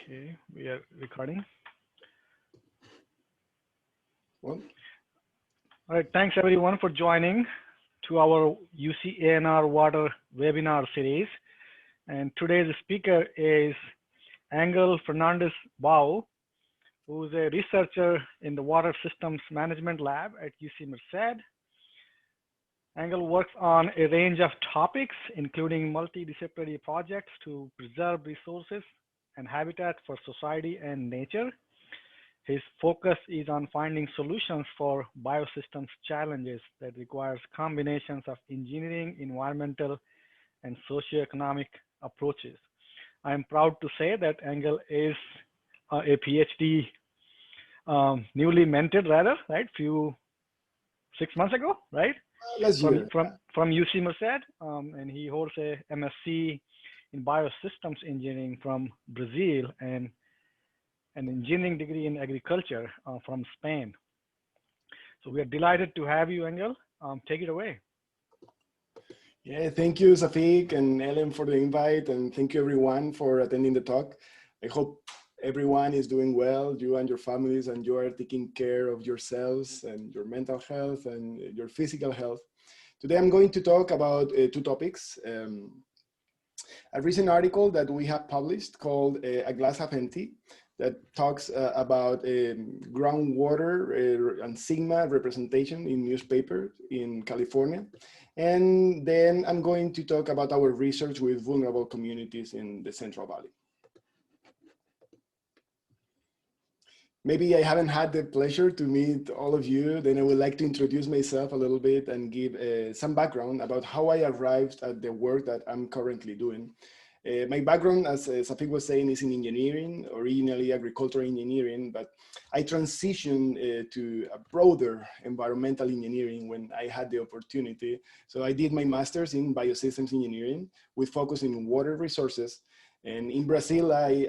Okay, we are recording. Well, All right, thanks everyone for joining to our UC Water webinar series. And today's speaker is Angel Fernandez-Bou, who is a researcher in the Water Systems Management Lab at UC Merced. Angel works on a range of topics, including multidisciplinary projects to preserve resources and habitat for society and nature. His focus is on finding solutions for biosystems challenges that requires combinations of engineering, environmental, and socioeconomic approaches. I am proud to say that Angel is a PhD, newly minted rather, right? 6 months ago, right? last year. From UC Merced, and he holds a MSc in Biosystems Engineering from Brazil and an engineering degree in agriculture from Spain. So we are delighted to have you, Angel. Take it away. Yeah, thank you, Safik and Ellen, for the invite, and thank you everyone for attending the talk. I hope everyone is doing well, you and your families, and you are taking care of yourselves and your mental health and your physical health. Today I'm going to talk about two topics. A recent article that we have published called A Glass Half Empty, that talks about groundwater and sigma representation in newspapers in California. And then I'm going to talk about our research with vulnerable communities in the Central Valley. Maybe I haven't had the pleasure to meet all of you, then I would like to introduce myself a little bit and give some background about how I arrived at the work that I'm currently doing. My background, as Safik was saying, is in engineering, originally agricultural engineering, but I transitioned to a broader environmental engineering when I had the opportunity. So I did my master's in biosystems engineering with focus in water resources. And in Brazil, I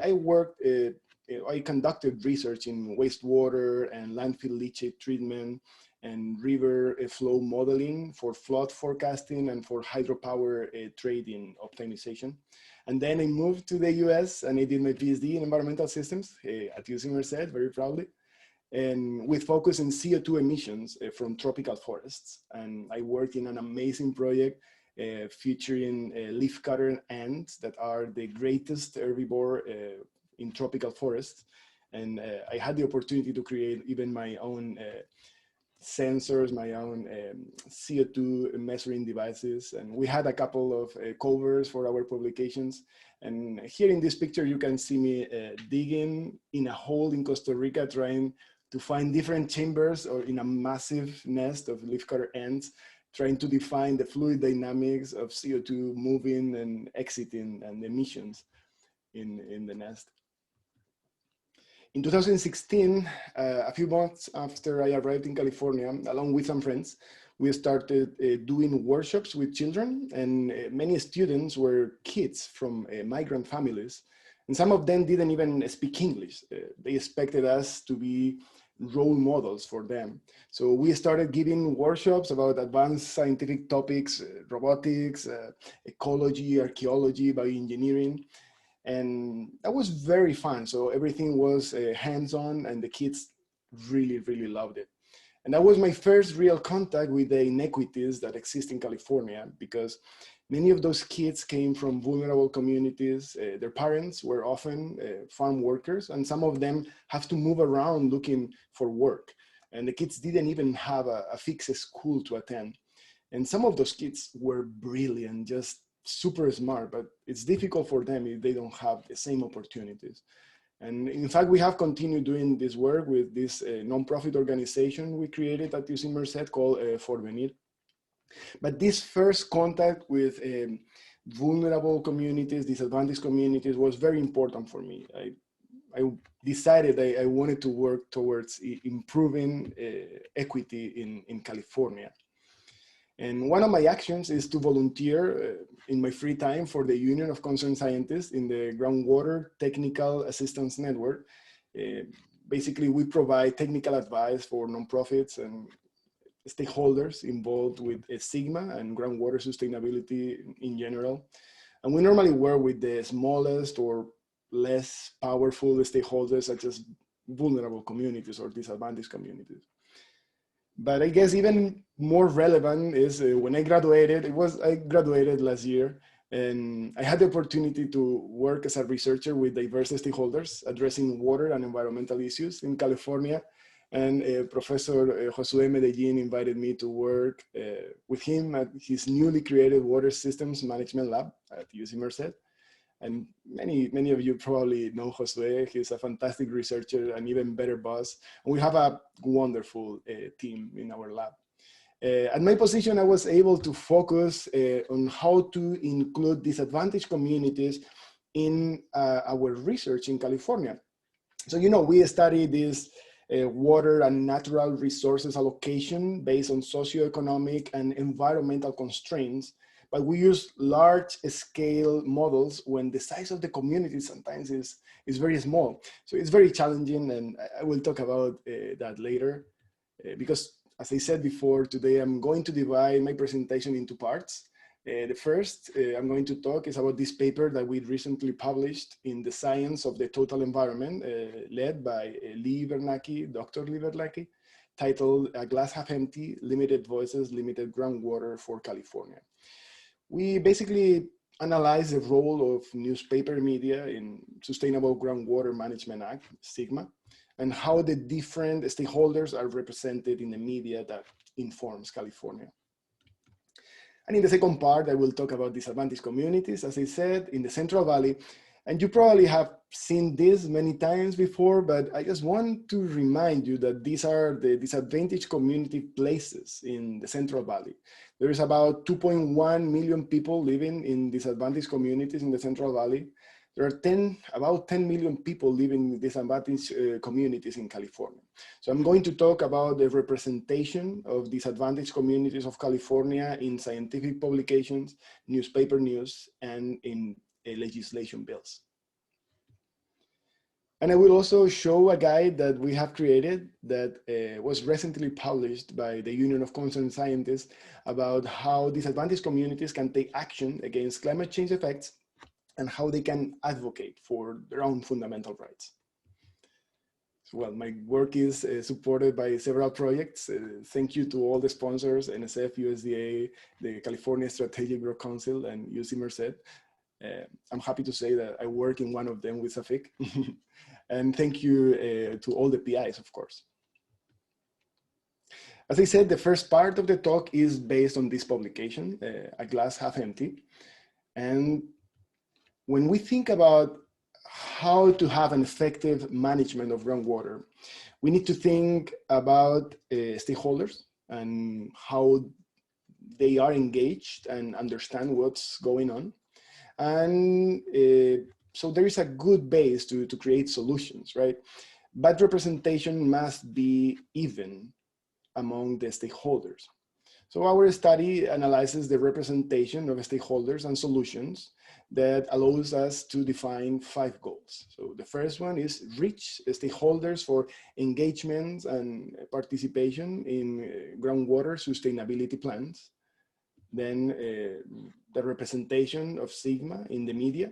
conducted research in wastewater and landfill leachate treatment and river flow modeling for flood forecasting and for hydropower trading optimization. And then I moved to the US and I did my PhD in environmental systems at UC Merced, very proudly, and with focus in CO2 emissions from tropical forests. And I worked in an amazing project featuring leafcutter ants that are the greatest herbivore in tropical forests. And I had the opportunity to create even my own sensors, my own CO2 measuring devices. And we had a couple of covers for our publications. And here in this picture, you can see me digging in a hole in Costa Rica, trying to find different chambers or in a massive nest of leafcutter ants, trying to define the fluid dynamics of CO2 moving and exiting and emissions in the nest. In 2016, a few months after I arrived in California, along with some friends, we started doing workshops with children, and many students were kids from migrant families. And some of them didn't even speak English. They expected us to be role models for them. So we started giving workshops about advanced scientific topics, robotics, ecology, archaeology, bioengineering. And that was very fun. So everything was hands-on and the kids really, really loved it. And that was my first real contact with the inequities that exist in California, because many of those kids came from vulnerable communities. Their parents were often farm workers, and some of them have to move around looking for work. And the kids didn't even have a fixed school to attend. And some of those kids were brilliant, just super smart, but it's difficult for them if they don't have the same opportunities. And in fact, we have continued doing this work with this nonprofit organization we created at UC Merced called Forvenir. But this first contact with vulnerable communities, disadvantaged communities, was very important for me. I decided I wanted to work towards improving equity in California. And one of my actions is to volunteer in my free time for the Union of Concerned Scientists in the Groundwater Technical Assistance Network. Basically, we provide technical advice for nonprofits and stakeholders involved with SGMA and groundwater sustainability in general. And we normally work with the smallest or less powerful stakeholders such as vulnerable communities or disadvantaged communities. But I guess even more relevant is when I graduated, I graduated last year, and I had the opportunity to work as a researcher with diverse stakeholders addressing water and environmental issues in California. And Professor Josué Medellin invited me to work with him at his newly created Water Systems Management Lab at UC Merced. And many of you probably know Josué. He's a fantastic researcher, an even better boss. And we have a wonderful team in our lab. At my position, I was able to focus on how to include disadvantaged communities in our research in California. So, we study this water and natural resources allocation based on socioeconomic and environmental constraints, but we use large scale models when the size of the community sometimes is very small. So it's very challenging, and I will talk about that later because, as I said before, today I'm going to divide my presentation into parts. The first I'm going to talk is about this paper that we recently published in the Science of the Total Environment, led by Dr. Lee Bernacki, titled A Glass Half Empty, Limited Voices, Limited Groundwater for California. We basically analyze the role of newspaper media in Sustainable Groundwater Management Act, SGMA, and how the different stakeholders are represented in the media that informs California. And in the second part, I will talk about disadvantaged communities, as I said, in the Central Valley. And you probably have seen this many times before, but I just want to remind you that these are the disadvantaged community places in the Central Valley. There is about 2.1 million people living in disadvantaged communities in the Central Valley. There are about 10 million people living in disadvantaged communities in California. So I'm going to talk about the representation of disadvantaged communities of California in scientific publications, newspaper news, and in legislation bills. And I will also show a guide that we have created that was recently published by the Union of Concerned Scientists about how disadvantaged communities can take action against climate change effects and how they can advocate for their own fundamental rights. Well, my work is supported by several projects. Thank you to all the sponsors, NSF, USDA, the California Strategic Growth Council, and UC Merced. I'm happy to say that I work in one of them with Safik. And thank you to all the PIs, of course. As I said, the first part of the talk is based on this publication, A Glass Half Empty. And when we think about how to have an effective management of groundwater, we need to think about stakeholders and how they are engaged and understand what's going on. And so there is a good base to create solutions, right? But representation must be even among the stakeholders. So our study analyzes the representation of stakeholders and solutions that allows us to define 5 goals. So the first one is reach stakeholders for engagement and participation in groundwater sustainability plans. Then the representation of SGMA in the media,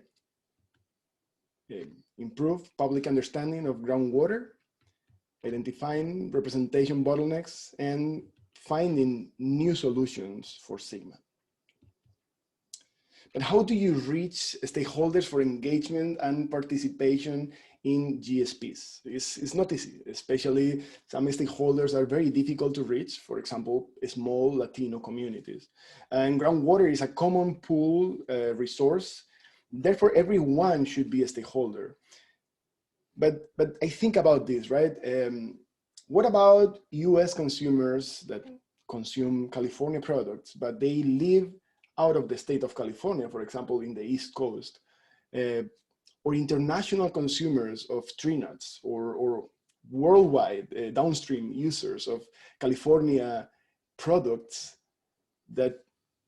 improve public understanding of groundwater, identifying representation bottlenecks, and finding new solutions for SGMA. But how do you reach stakeholders for engagement and participation in GSPs? It's not easy, especially some stakeholders are very difficult to reach, for example, small Latino communities. And groundwater is a common pool resource, therefore everyone should be a stakeholder. But I think about this, right? What about US consumers that consume California products, but they live out of the state of California, for example, in the East Coast, or international consumers of tree nuts, or worldwide downstream users of California products that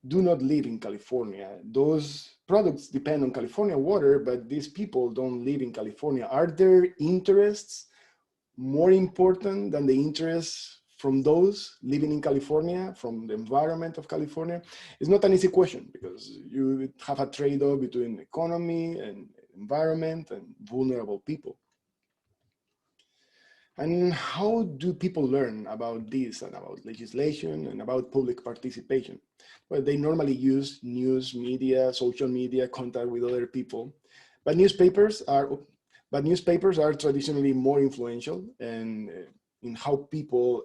do not live in California? Those products depend on California water, but these people don't live in California. Are their interests more important than the interests from those living in California, from the environment of California? It's not an easy question because you have a trade-off between economy and environment and vulnerable people. And how do people learn about this and about legislation and about public participation? Well, they normally use news, media, social media, contact with other people, but newspapers are traditionally more influential and in how people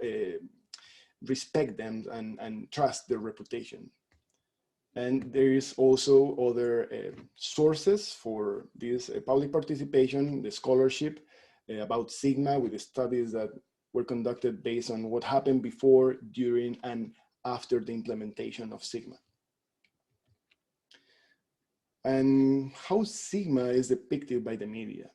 respect them and trust their reputation. And there is also other sources for this public participation, the scholarship about Sigma, with the studies that were conducted based on what happened before, during, and after the implementation of Sigma. And how Sigma is depicted by the media.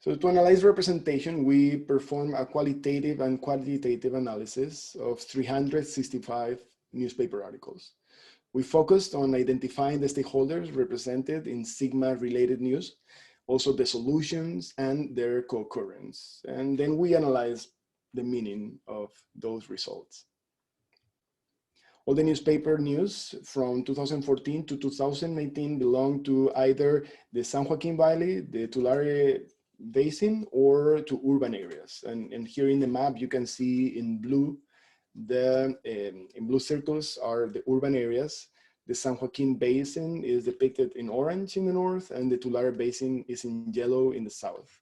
So to analyze representation, we perform a qualitative and quantitative analysis of 365 newspaper articles. We focused on identifying the stakeholders represented in Sigma-related news, also the solutions and their co-occurrence. And then we analyzed the meaning of those results. All the newspaper news from 2014 to 2019 belong to either the San Joaquin Valley, the Tulare Basin, or to urban areas. And here in the map, you can see in blue, in blue circles are the urban areas. The San Joaquin Basin is depicted in orange in the north, and the Tulare Basin is in yellow in the south.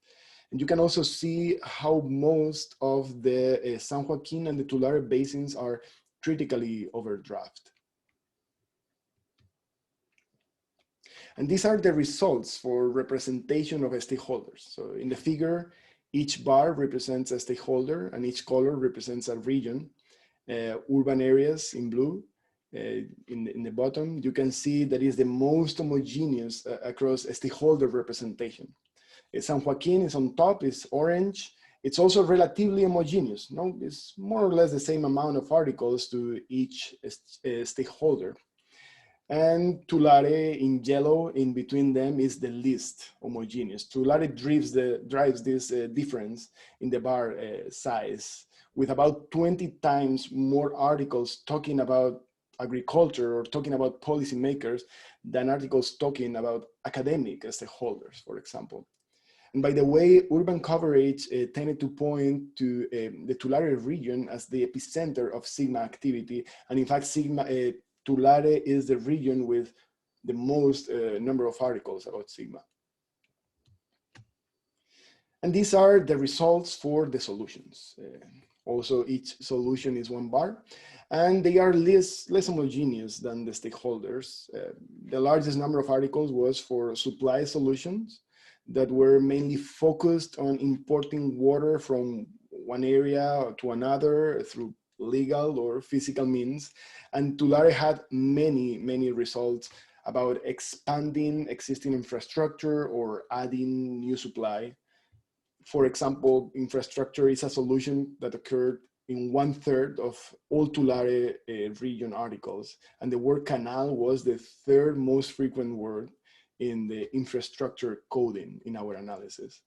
And you can also see how most of the San Joaquin and the Tulare Basins are critically overdrafted. And these are the results for representation of stakeholders. So in the figure, each bar represents a stakeholder and each color represents a region. Urban areas in blue, in the bottom, you can see that is the most homogeneous across stakeholder representation. San Joaquin is on top, is orange. It's also relatively homogeneous. No, it's more or less the same amount of articles to each stakeholder. And Tulare in yellow, in between them, is the least homogeneous. Tulare drives this difference in the bar size, with about 20 times more articles talking about agriculture or talking about policymakers than articles talking about academic stakeholders, for example. And by the way, urban coverage tended to point to the Tulare region as the epicenter of Sigma activity. And in fact, Tulare is the region with the most number of articles about Sigma. And these are the results for the solutions. Also, each solution is one bar, and they are less homogeneous than the stakeholders. The largest number of articles was for supply solutions that were mainly focused on importing water from one area to another through legal or physical means. And Tulare had many results about expanding existing infrastructure or adding new supply. For example, infrastructure is a solution that occurred in 1/3 of all Tulare region articles. And the word canal was the third most frequent word in the infrastructure coding in our analysis.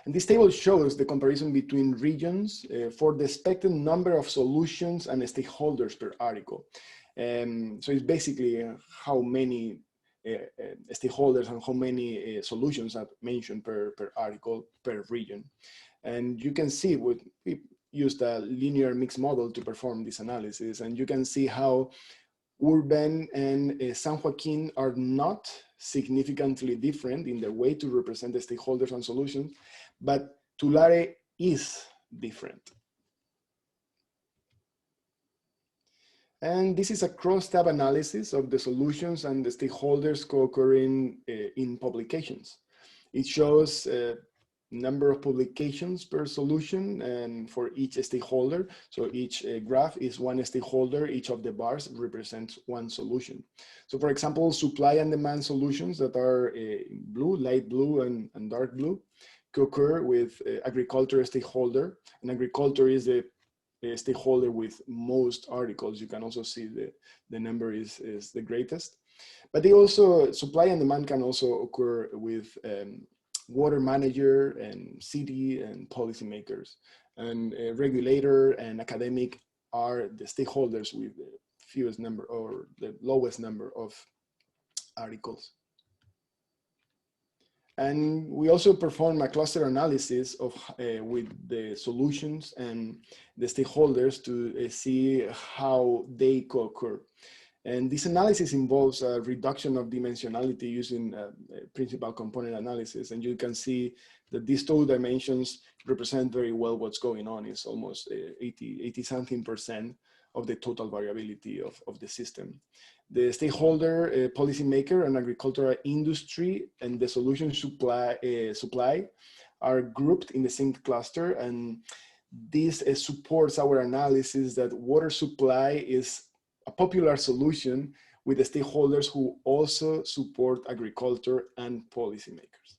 And this table shows the comparison between regions for the expected number of solutions and stakeholders per article. So it's basically how many stakeholders and how many solutions are mentioned per article, per region. And you can see we used a linear mixed model to perform this analysis, and you can see how urban and San Joaquin are not significantly different in their way to represent the stakeholders and solutions, but Tulare is different. And this is a cross-tab analysis of the solutions and the stakeholders co-occurring in publications. It shows number of publications per solution and for each stakeholder. So each graph is one stakeholder, each of the bars represents one solution. So for example, supply and demand solutions that are blue, light blue and dark blue co-occur with agriculture stakeholder, and agriculture is the stakeholder with most articles. You can also see the number is the greatest. But they also, supply and demand can also occur with water manager and city and policymakers. And regulator and academic are the stakeholders with fewest number or the lowest number of articles. And we also perform a cluster analysis of with the solutions and the stakeholders to see how they co-occur. And this analysis involves a reduction of dimensionality using principal component analysis. And you can see that these two dimensions represent very well what's going on. It's almost 80 something % of the total variability of the system. The stakeholder, policymaker, and agricultural industry, and the solution supply are grouped in the same cluster. And this supports our analysis that water supply is a popular solution with the stakeholders who also support agriculture and policymakers.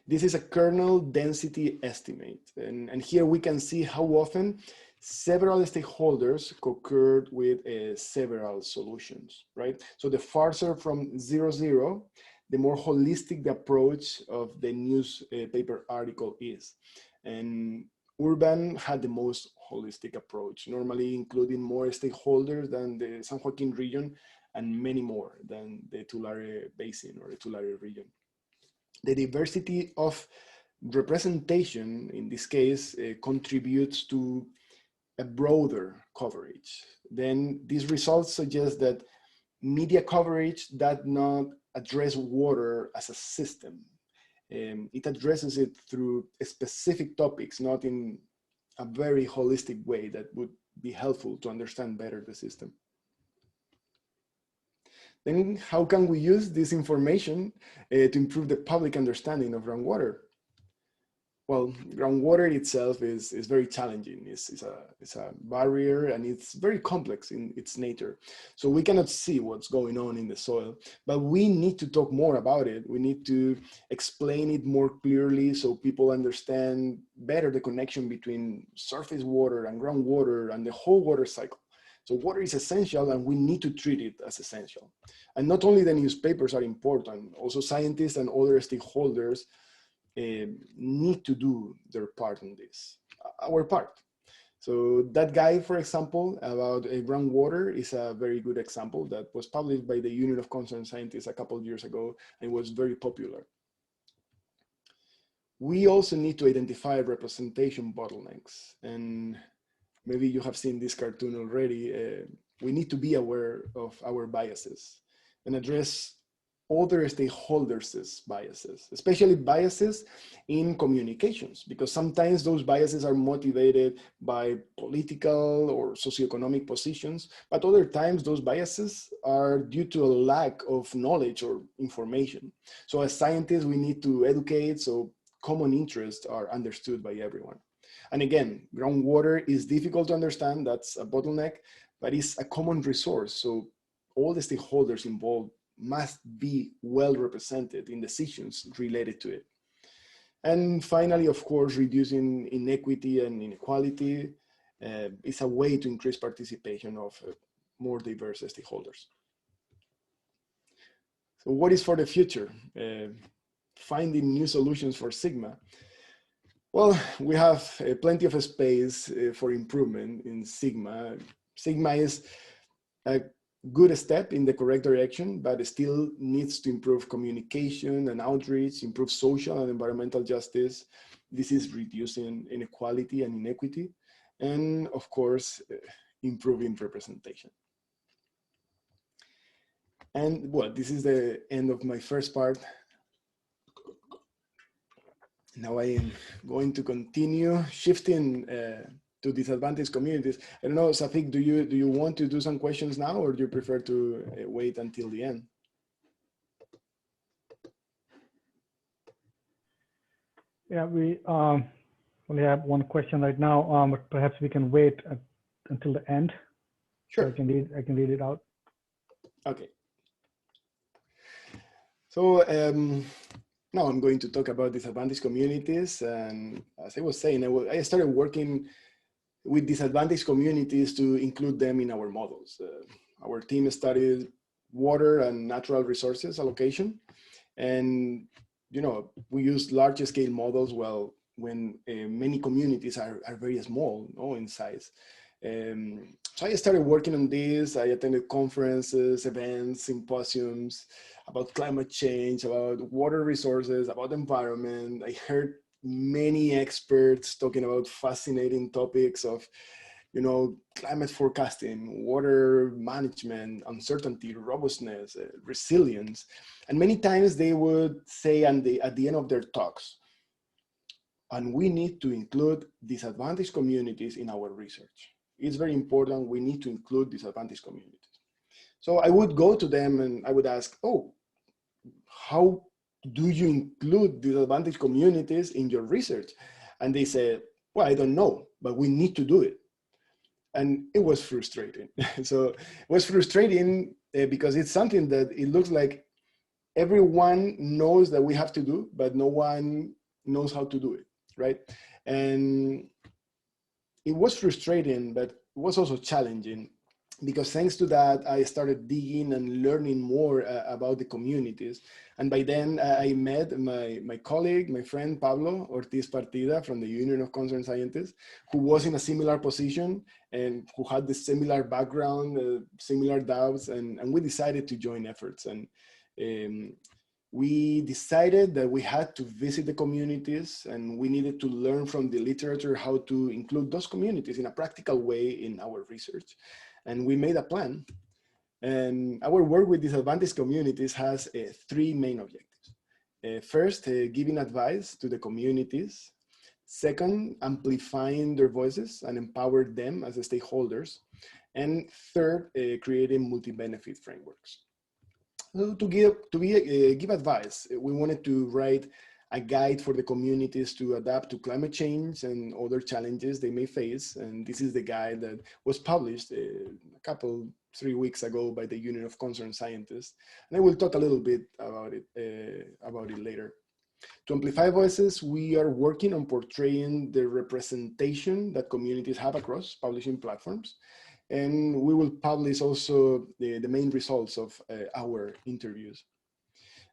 This is a kernel density estimate. And here we can see how often several stakeholders co-occurred with several solutions, right? So the farther from 0, 0, the more holistic the approach of the newspaper article is. And urban had the most holistic approach, normally including more stakeholders than the San Joaquin region and many more than the Tulare Basin or the Tulare region. The diversity of representation in this case contributes to a broader coverage. Then these results suggest that media coverage does not address water as a system. It addresses it through specific topics, not in a very holistic way that would be helpful to understand better the system. Then how can we use this information to improve the public understanding of groundwater? Well, groundwater itself is very challenging. It's a barrier and it's very complex in its nature. So we cannot see what's going on in the soil, but we need to talk more about it. We need to explain it more clearly so people understand better the connection between surface water and groundwater and the whole water cycle. So water is essential and we need to treat it as essential. And not only the newspapers are important, also scientists and other stakeholders need to do their part in this, our part. So that guide, for example, about groundwater is a very good example that was published by the Union of Concerned Scientists a couple of years ago and was very popular. We also need to identify representation bottlenecks. And maybe you have seen this cartoon already. We need to be aware of our biases and address other stakeholders' biases, especially biases in communications, because sometimes those biases are motivated by political or socioeconomic positions, but other times those biases are due to a lack of knowledge or information. So as scientists, we need to educate so common interests are understood by everyone. And again, groundwater is difficult to understand, that's a bottleneck, but it's a common resource. So all the stakeholders involved must be well represented in decisions related to it. And finally, of course, reducing inequity and inequality is a way to increase participation of more diverse stakeholders. So what is for the future? Finding new solutions for Sigma. Well, we have plenty of space for improvement in Sigma. Sigma is a good step in the correct direction, but it still needs to improve communication and outreach, improve social and environmental justice. This is reducing inequality and inequity, and of course, improving representation. And well, this is the end of my first part. Now I am going to continue shifting to disadvantaged communities. I don't know, Safik, do you want to do some questions now, or do you prefer to wait until the end? Yeah, we only have one question right now, but perhaps we can wait until the end. Sure. So I can read it out. Okay. So now I'm going to talk about disadvantaged communities. And as I was saying, I started working with disadvantaged communities to include them in our models. Our team studied water and natural resources allocation. And, you know, we use large scale models when many communities are very small in size. So I started working on this. I attended conferences, events, symposiums about climate change, about water resources, about environment. I heard many experts talking about fascinating topics of, climate forecasting, water management, uncertainty, robustness, resilience. And many times they would say at the end of their talks, and we need to include disadvantaged communities in our research. It's very important. We need to include disadvantaged communities. So I would go to them and I would ask, oh, how do you include disadvantaged communities in your research? And they said, well, I don't know, but we need to do it. And it was frustrating. So it was frustrating because it's something that it looks like everyone knows that we have to do, but no one knows how to do it, right? And it was frustrating, but it was also challenging, because thanks to that, I started digging and learning more about the communities. And by then I met my colleague, my friend, Pablo Ortiz Partida from the Union of Concerned Scientists, who was in a similar position and who had the similar background, similar doubts, and we decided to join efforts. And we decided that we had to visit the communities and we needed to learn from the literature how to include those communities in a practical way in our research. And we made a plan. And our work with disadvantaged communities has three main objectives. First, giving advice to the communities. Second, amplifying their voices and empower them as the stakeholders. And third, creating multi-benefit frameworks. So to give advice, we wanted to write a guide for the communities to adapt to climate change and other challenges they may face. And this is the guide that was published a couple, 3 weeks ago by the Union of Concerned Scientists. And I will talk a little bit about it later. To amplify voices, we are working on portraying the representation that communities have across publishing platforms. And we will publish also the main results of our interviews.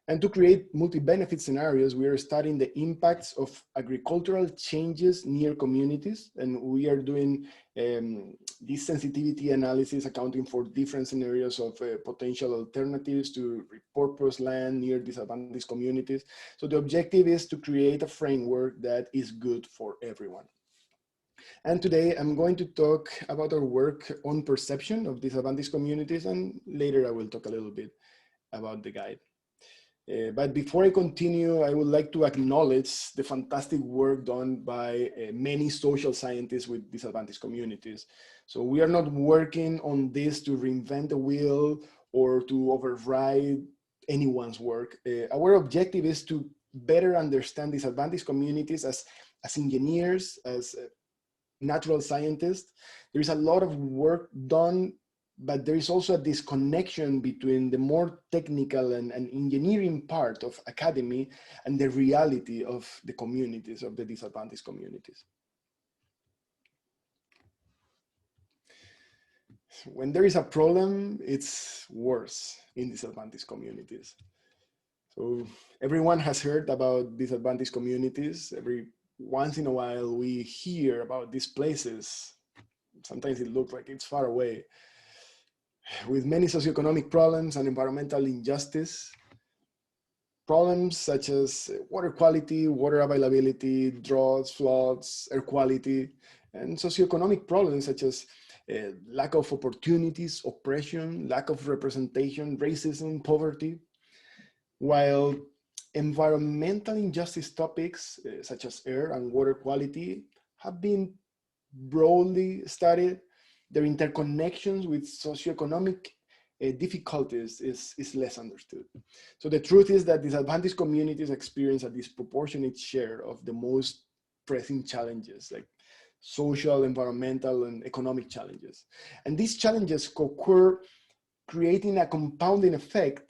And to create multi-benefit scenarios, we are studying the impacts of agricultural changes near communities. And we are doing this sensitivity analysis accounting for different scenarios of potential alternatives to repurpose land near disadvantaged communities. So the objective is to create a framework that is good for everyone. And today I'm going to talk about our work on perception of disadvantaged communities, and later I will talk a little bit about the guide. But before I continue, I would like to acknowledge the fantastic work done by many social scientists with disadvantaged communities. So we are not working on this to reinvent the wheel or to override anyone's work. Our objective is to better understand disadvantaged communities as engineers, as natural scientists. There is a lot of work done, but there is also a disconnection between the more technical and engineering part of academy and the reality of the communities, of the disadvantaged communities. When there is a problem, it's worse in disadvantaged communities. So everyone has heard about disadvantaged communities. Every once in a while we hear about these places. Sometimes it looks like it's far away, with many socioeconomic problems and environmental injustice. Problems such as water quality, water availability, droughts, floods, air quality, and socioeconomic problems such as lack of opportunities, oppression, lack of representation, racism, poverty. While environmental injustice topics such as air and water quality have been broadly studied, their interconnections with socioeconomic difficulties is less understood. So the truth is that disadvantaged communities experience a disproportionate share of the most pressing challenges, like social, environmental, and economic challenges. And these challenges co-occur, creating a compounding effect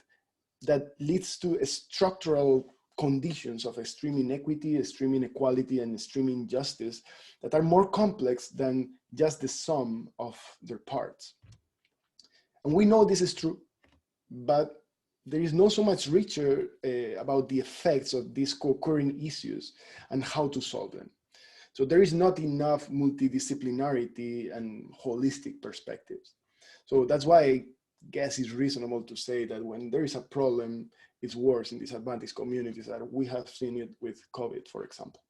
that leads to structural conditions of extreme inequity, extreme inequality, and extreme injustice that are more complex than just the sum of their parts. And we know this is true, but there is not so much richer about the effects of these co-occurring issues and how to solve them. So there is not enough multidisciplinarity and holistic perspectives. So that's why I guess it's reasonable to say that when there is a problem, it's worse in disadvantaged communities, that we have seen it with COVID, for example.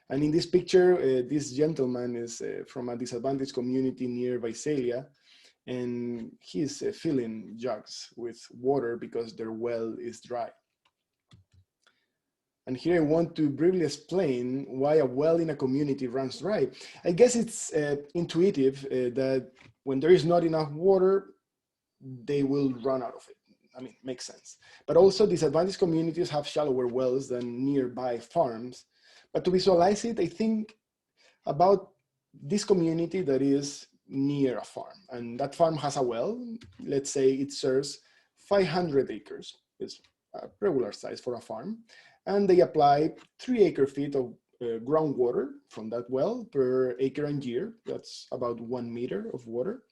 And in this picture, this gentleman is from a disadvantaged community near Visalia, and he's filling jugs with water because their well is dry. And here I want to briefly explain why a well in a community runs dry. I guess it's intuitive that when there is not enough water, they will run out of it. I mean, makes sense. But also disadvantaged communities have shallower wells than nearby farms. But to visualize it, I think about this community that is near a farm, and that farm has a well. Let's say it serves 500 acres. It's a regular size for a farm. And they apply 3 acre-feet of groundwater from that well per acre and year. That's about 1 meter of water.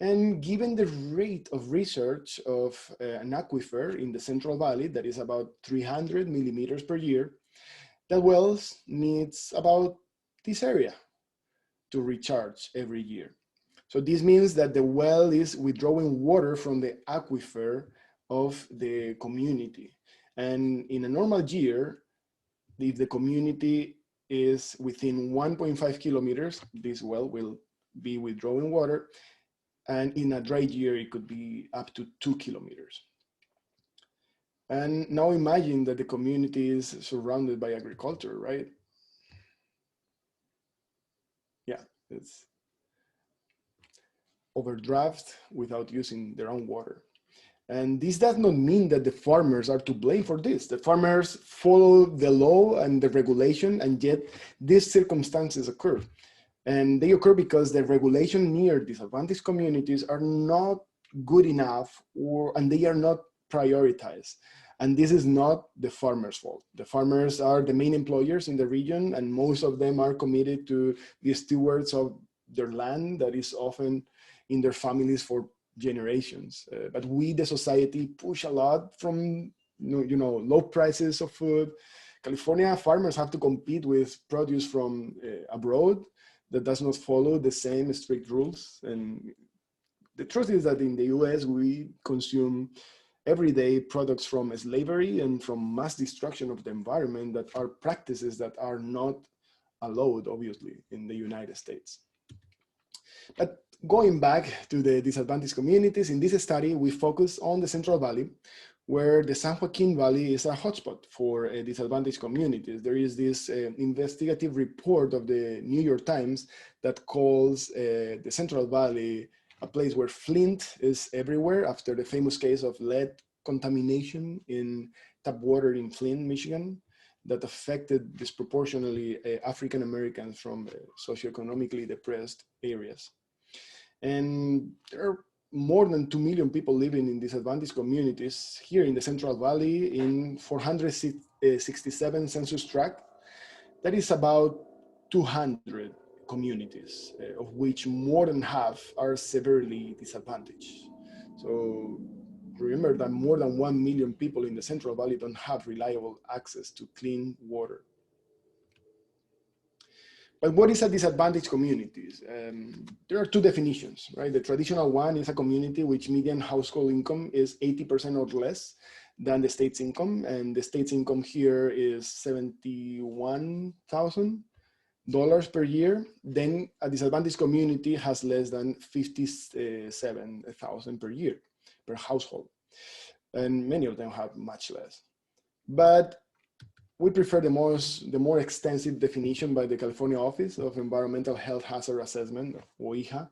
And given the rate of research of an aquifer in the Central Valley, that is about 300 millimeters per year, that well needs about this area to recharge every year. So this means that the well is withdrawing water from the aquifer of the community. And in a normal year, if the community is within 1.5 kilometers, this well will be withdrawing water. And in a dry year, it could be up to 2 kilometers. And now imagine that the community is surrounded by agriculture, right? Yeah, it's overdraft without using their own water. And this does not mean that the farmers are to blame for this. The farmers follow the law and the regulation, and yet these circumstances occur. And they occur because the regulation near disadvantaged communities are not good enough, and they are not prioritized. And this is not the farmers' fault. The farmers are the main employers in the region, and most of them are committed to be stewards of their land that is often in their families for generations. But we, the society, push a lot from low prices of food. California farmers have to compete with produce from abroad that does not follow the same strict rules. And the truth is that in the US, we consume everyday products from slavery and from mass destruction of the environment that are practices that are not allowed, obviously, in the United States. But going back to the disadvantaged communities, in this study, we focus on the Central Valley, where the San Joaquin Valley is a hotspot for disadvantaged communities. There is this investigative report of the New York Times that calls the Central Valley a place where flint is everywhere after the famous case of lead contamination in tap water in Flint, Michigan, that affected disproportionately African Americans from socioeconomically depressed areas. And there are more than 2 million people living in disadvantaged communities here in the Central Valley in 467 census tract. That is about 200 communities, of which more than half are severely disadvantaged. So remember that more than 1 million people in the Central Valley don't have reliable access to clean water. But what is a disadvantaged communities? There are 2 definitions, right? The traditional one is a community which median household income is 80% or less than the state's income. And the state's income here is $71,000 per year. Then a disadvantaged community has less than $57,000 per year, per household. And many of them have much less. But we prefer the more extensive definition by the California Office of Environmental Health Hazard Assessment, OIHA,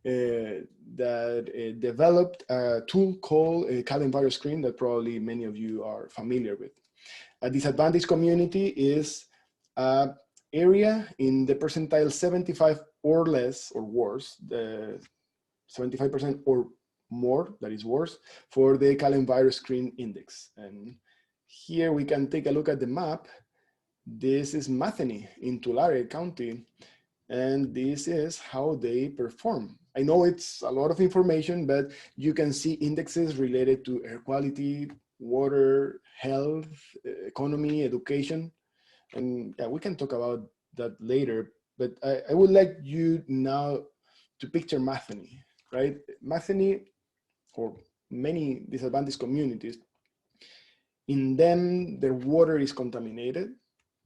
that developed a tool called a CalEnviro screen that probably many of you are familiar with. A disadvantaged community is an area in the percentile 75 or less or worse, the 75% or more, that is worse, for the CalEnviro screen index. And here we can take a look at the map. This is Matheny in Tulare County, and this is how they perform. I know it's a lot of information, but you can see indexes related to air quality, water, health, economy, education. And yeah, we can talk about that later, but I would like you now to picture Matheny, right? Matheny, or many disadvantaged communities, in them, their water is contaminated,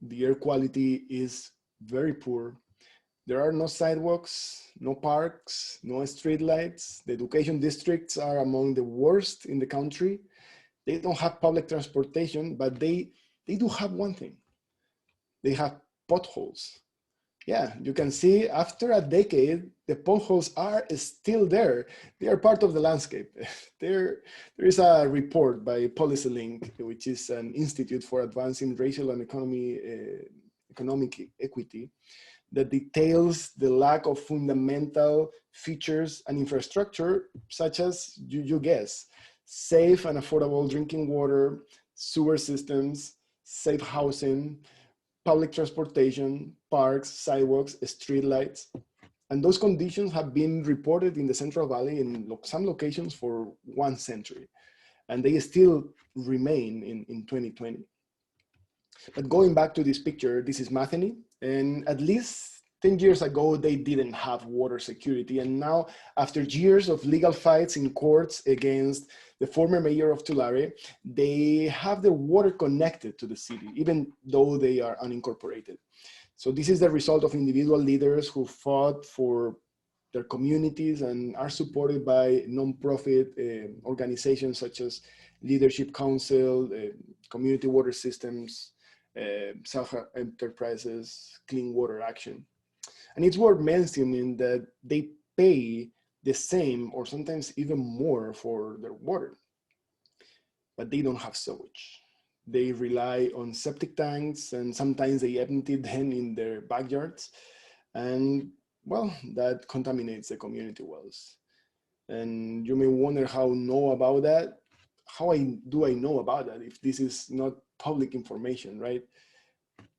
the air quality is very poor, there are no sidewalks, no parks, no streetlights, the education districts are among the worst in the country, they don't have public transportation, but they do have one thing, they have potholes. Yeah, you can see after a decade, the potholes are still there. They are part of the landscape. There is a report by Biosystems Eng, which is an institute for advancing racial and economic equity, that details the lack of fundamental features and infrastructure, such as, you guess, safe and affordable drinking water, sewer systems, safe housing, public transportation, parks, sidewalks, streetlights. And those conditions have been reported in the Central Valley in some locations for 1 century. And they still remain in 2020. But going back to this picture, this is Matheny. And at least 10 years ago, they didn't have water security. And now, after years of legal fights in courts against the former mayor of Tulare, they have their water connected to the city, even though they are unincorporated. So this is the result of individual leaders who fought for their communities and are supported by nonprofit organizations such as Leadership Council, Community Water Systems, self-enterprises, Clean Water Action. And it's worth mentioning that they pay the same or sometimes even more for their water, but they don't have sewage. They rely on septic tanks and sometimes they empty them in their backyards. And well, that contaminates the community wells. And you may wonder how I know about that. How do I know about that if this is not public information, right?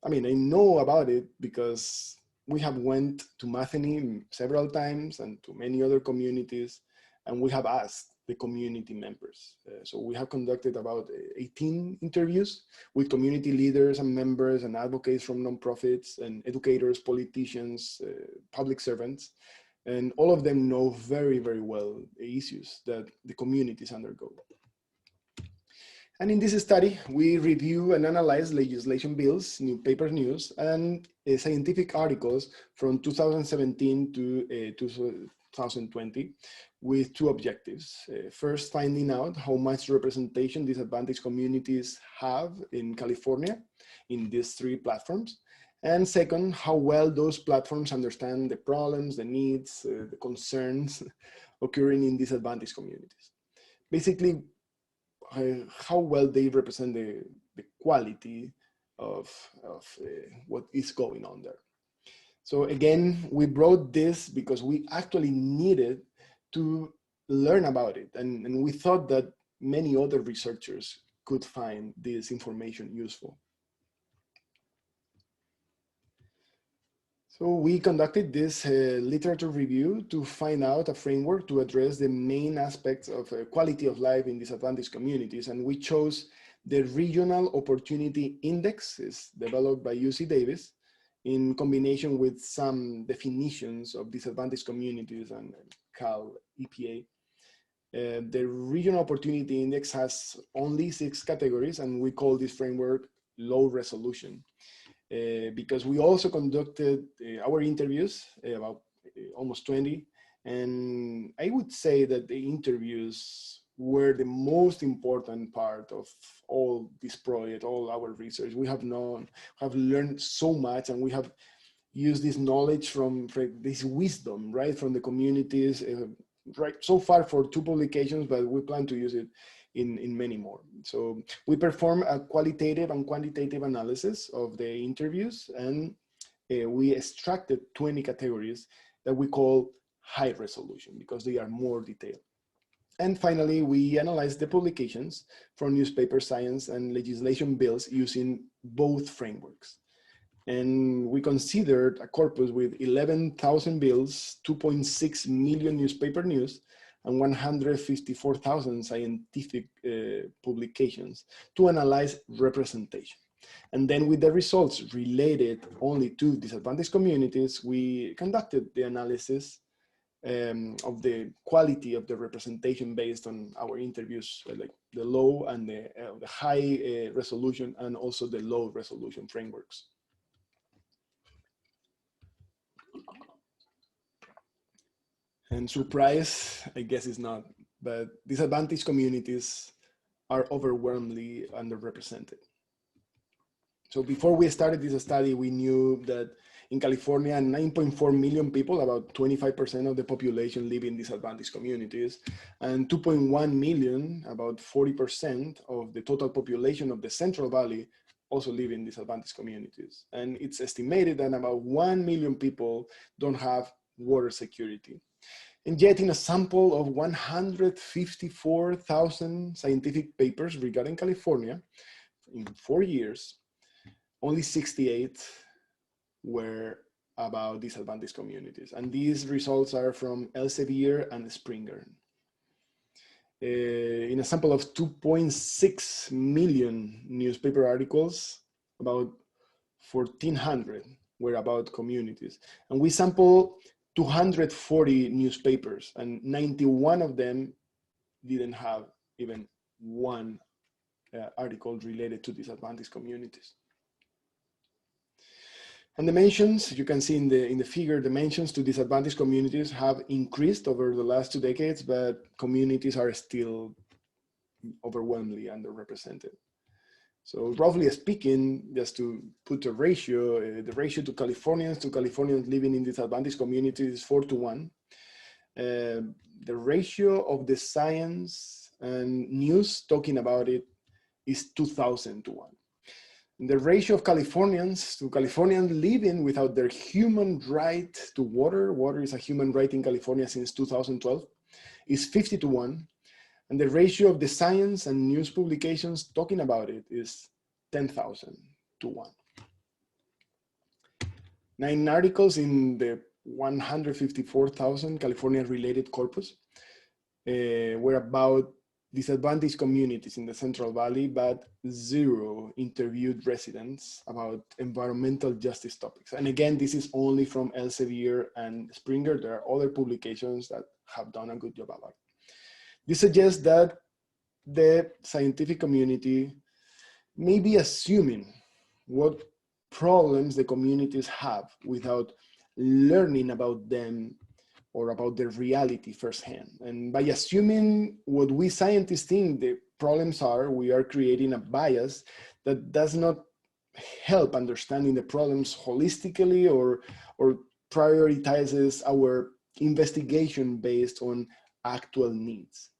I mean, I know about it because we have went to Matheny several times and to many other communities, and we have asked the community members. So we have conducted about 18 interviews with community leaders and members and advocates from nonprofits and educators, politicians, public servants. And all of them know very, very well the issues that the communities undergo. And in this study, we review and analyze legislation bills, paper news, and scientific articles from 2017 to 2020 with 2 objectives. First, finding out how much representation disadvantaged communities have in California in these 3 platforms. And second, how well those platforms understand the problems, the needs, the concerns occurring in disadvantaged communities. Basically, how well they represent the quality of what is going on there. So again, we brought this because we actually needed to learn about it. And we thought that many other researchers could find this information useful. So we conducted this literature review to find out a framework to address the main aspects of quality of life in disadvantaged communities. And we chose the Regional Opportunity Index, is developed by UC Davis, in combination with some definitions of disadvantaged communities and Cal EPA. The Regional Opportunity Index has only 6 categories, and we call this framework low resolution. Because we also conducted our interviews, about almost 20, and I would say that the interviews were the most important part of all this project, all our research. We have learned so much, and we have used this knowledge from this wisdom, right, from the communities, right, so far for 2 publications, but we plan to use it in many more. So we perform a qualitative and quantitative analysis of the interviews, and we extracted 20 categories that we call high resolution because they are more detailed. And finally, we analyzed the publications from newspaper science and legislation bills using both frameworks. And we considered a corpus with 11,000 bills, 2.6 million newspaper news, and 154,000 scientific publications to analyze representation. And then with the results related only to disadvantaged communities, we conducted the analysis of the quality of the representation based on our interviews, like the low and the high resolution and also the low resolution frameworks. And surprise, I guess it's not, but disadvantaged communities are overwhelmingly underrepresented. So before we started this study, we knew that in California, 9.4 million people, about 25% of the population, live in disadvantaged communities, and 2.1 million, about 40% of the total population of the Central Valley, also live in disadvantaged communities. And it's estimated that about 1 million people don't have water security. And yet in a sample of 154,000 scientific papers regarding California in 4 years, only 68 were about disadvantaged communities. And these results are from Elsevier and Springer. In a sample of 2.6 million newspaper articles, about 1,400 were about communities. And we sampled 240 newspapers, and 91 of them didn't have even one article related to disadvantaged communities. And the mentions, you can see in the figure, the mentions to disadvantaged communities have increased over the last 2 decades, but communities are still overwhelmingly underrepresented. So roughly speaking, just to put a ratio, the ratio to Californians living in disadvantaged communities is 4:1. The ratio of the science and news talking about it is 2,000:1. The ratio of Californians to Californians living without their human right to water, water is a human right in California since 2012, is 50:1. And the ratio of the science and news publications talking about it is 10,000:1. 9 articles in the 154,000 California-related corpus were about disadvantaged communities in the Central Valley, but 0 interviewed residents about environmental justice topics. And again, this is only from Elsevier and Springer. There are other publications that have done a good job about it. This suggests that the scientific community may be assuming what problems the communities have without learning about them or about their reality firsthand. And by assuming what we scientists think the problems are, we are creating a bias that does not help understanding the problems holistically or prioritizes our investigation based on actual needs.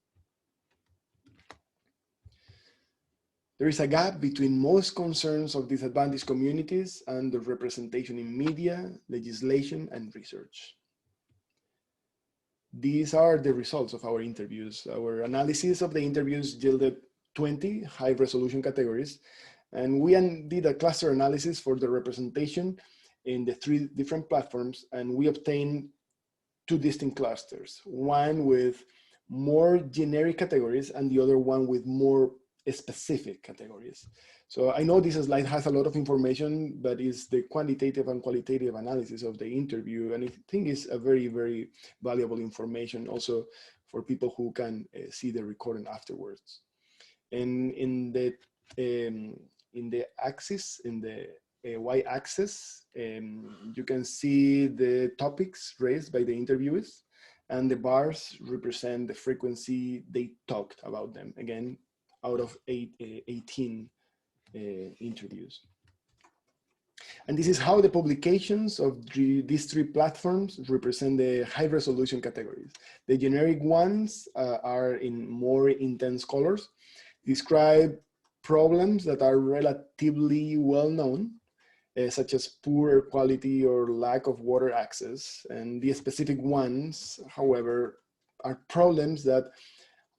There is a gap between most concerns of disadvantaged communities and the representation in media, legislation, and research. These are the results of our interviews. Our analysis of the interviews yielded 20 high-resolution categories, and we did a cluster analysis for the representation in the 3 different platforms, and we obtained 2 distinct clusters, one with more generic categories and the other one with more specific categories. So I know this slide has a lot of information, but it's the quantitative and qualitative analysis of the interview. And I think it's a very, very valuable information also for people who can see the recording afterwards. And in the axis, in the y-axis, you can see the topics raised by the interviewees, and the bars represent the frequency they talked about them. Again, out of 18 interviews. And this is how the publications of these 3 platforms represent the high resolution categories. The generic ones are in more intense colors, describe problems that are relatively well known, such as poor air quality or lack of water access. And the specific ones, however, are problems that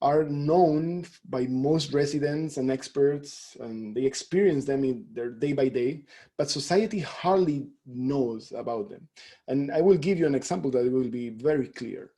are known by most residents and experts, and they experience them in their day by day, but society hardly knows about them. And I will give you an example that will be very clear.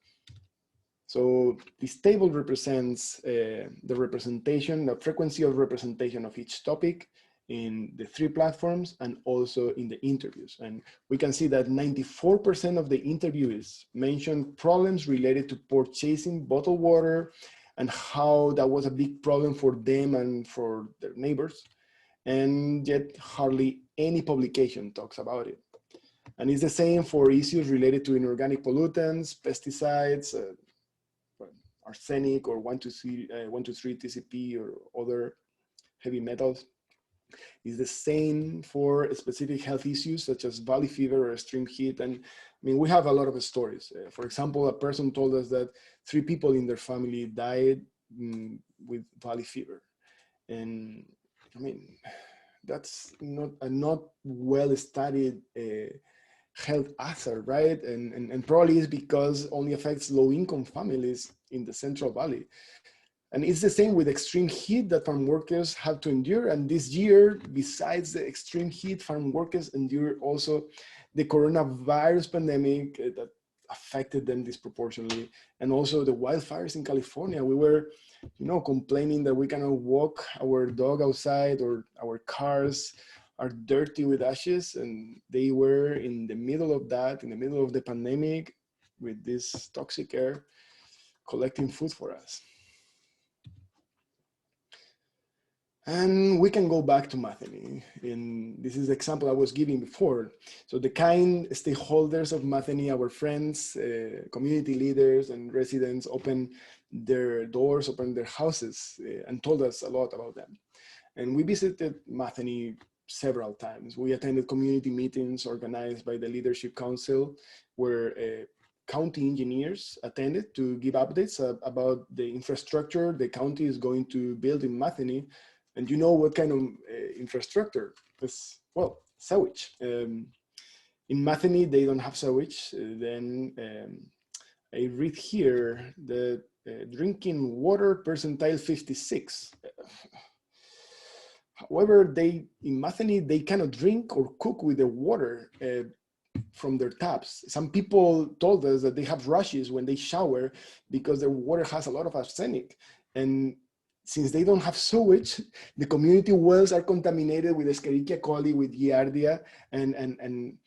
So this table represents the representation, the frequency of representation of each topic in the 3 platforms and also in the interviews. And we can see that 94% of the interviewees mentioned problems related to purchasing bottled water and how that was a big problem for them and for their neighbors. And yet hardly any publication talks about it. And it's the same for issues related to inorganic pollutants, pesticides, arsenic or 123 TCP or other heavy metals. It's the same for specific health issues such as valley fever or extreme heat. And I mean, we have a lot of stories. For example, a person told us that 3 people in their family died with valley fever. And I mean, that's not a not well studied health hazard, right? And probably is because only affects low income families in the Central Valley. And it's the same with extreme heat that farm workers have to endure. And this year, besides the extreme heat, farm workers endure also the coronavirus pandemic that affected them disproportionately. And also the wildfires in California. We were, complaining that we cannot walk our dog outside or our cars are dirty with ashes. And they were in the middle of that, in the middle of the pandemic with this toxic air, collecting food for us. And we can go back to Matheny. And this is the example I was giving before. So the kind stakeholders of Matheny, our friends, community leaders and residents opened their doors, opened their houses and told us a lot about them. And we visited Matheny several times. We attended community meetings organized by the Leadership Council where county engineers attended to give updates about the infrastructure the county is going to build in Matheny. And you know what kind of infrastructure? It's, well, sewage. In Matheny, they don't have sewage. Then I read here the drinking water percentile 56. However, in Matheny, they cannot drink or cook with the water from their taps. Some people told us that they have rashes when they shower because their water has a lot of arsenic. And since they don't have sewage, the community wells are contaminated with Escherichia coli, with Giardia, and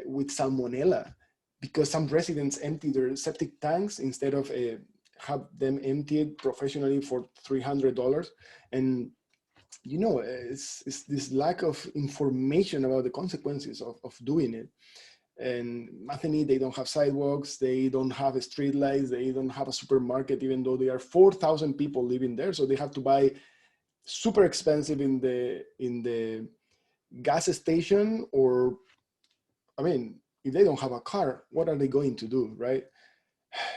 with Salmonella, because some residents empty their septic tanks instead of have them emptied professionally for $300. And it's this lack of information about the consequences of doing it. And Matheny, they don't have sidewalks, they don't have street lights, they don't have a supermarket, even though there are 4,000 people living there. So they have to buy super expensive in the gas station, or, I mean, if they don't have a car, what are they going to do, right?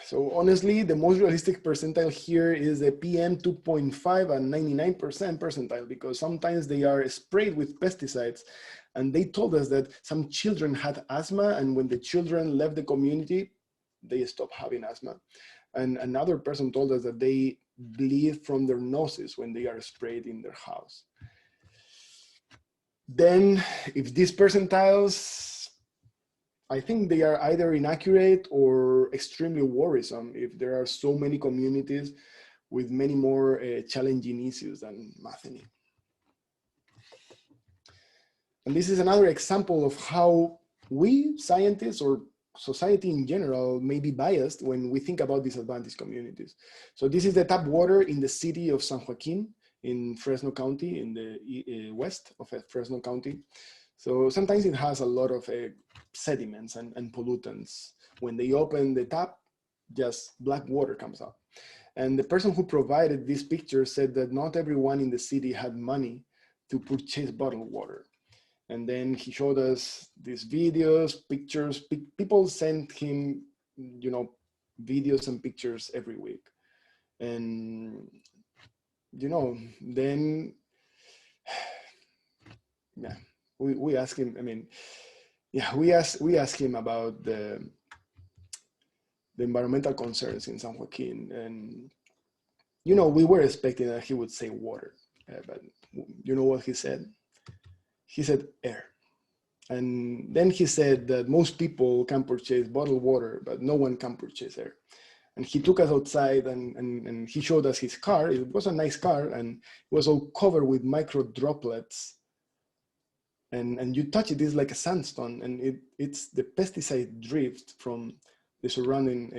So honestly, the most realistic percentile here is the PM 2.5 and 99% percentile, because sometimes they are sprayed with pesticides. And they told us that some children had asthma, and when the children left the community, they stopped having asthma. And another person told us that they bleed from their noses when they are sprayed in their house. Then, if these percentiles, I think they are either inaccurate or extremely worrisome if there are so many communities with many more challenging issues than Matheny. And this is another example of how we, scientists or society in general, may be biased when we think about disadvantaged communities. So this is the tap water in the city of San Joaquin in Fresno County, in the west of Fresno County. So sometimes it has a lot of sediments and pollutants. When they open the tap, just black water comes out. And the person who provided this picture said that not everyone in the city had money to purchase bottled water. And then he showed us these videos, pictures. People sent him, videos and pictures every week. And, then, yeah, we asked him, we asked him about the environmental concerns in San Joaquin. And, we were expecting that he would say water, but you know what he said? He said air. And then he said that most people can purchase bottled water, but no one can purchase air. And he took us outside and he showed us his car. It was a nice car, and it was all covered with micro droplets and you touch it, it's like a sandstone, and it's the pesticide drift from the surrounding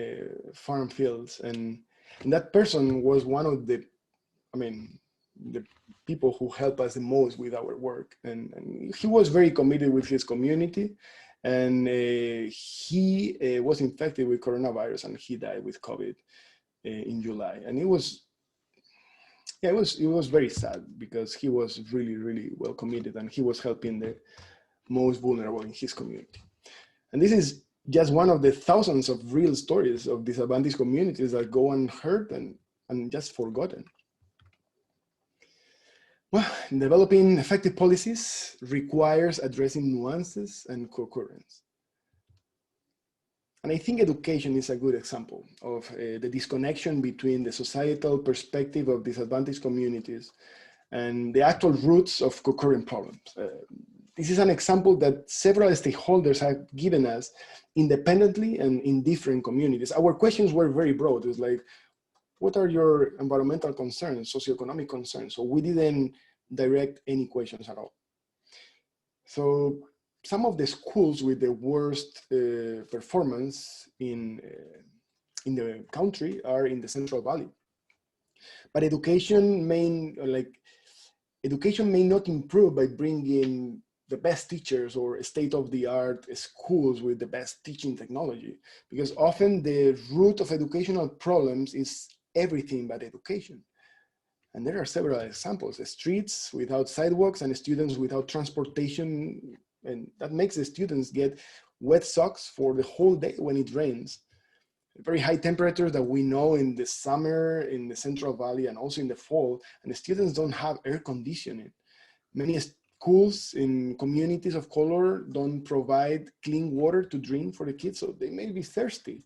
farm fields. And that person was one of the, I mean, the people who help us the most with our work. And he was very committed with his community, and he was infected with coronavirus, and he died with COVID in July. And it was, yeah, it was very sad, because he was really, really well committed, and he was helping the most vulnerable in his community. And this is just one of the thousands of real stories of disadvantaged communities that go unheard and just forgotten. Well, developing effective policies requires addressing nuances and co-occurrence. And I think education is a good example of the disconnection between the societal perspective of disadvantaged communities and the actual roots of co-occurring problems. This is an example that several stakeholders have given us independently and in different communities. Our questions were very broad. It's like, what are your environmental concerns, socioeconomic concerns? So we didn't direct any questions at all. So some of the schools with the worst performance in the country are in the Central Valley. But education may not improve by bringing the best teachers or state-of-the-art schools with the best teaching technology, because often the root of educational problems is everything but education. And there are several examples: the streets without sidewalks and students without transportation, and that makes the students get wet socks for the whole day when it rains. Very high temperatures that we know in the summer in the Central Valley and also in the fall, and the students don't have air conditioning. Many schools in communities of color don't provide clean water to drink for the kids, so they may be thirsty.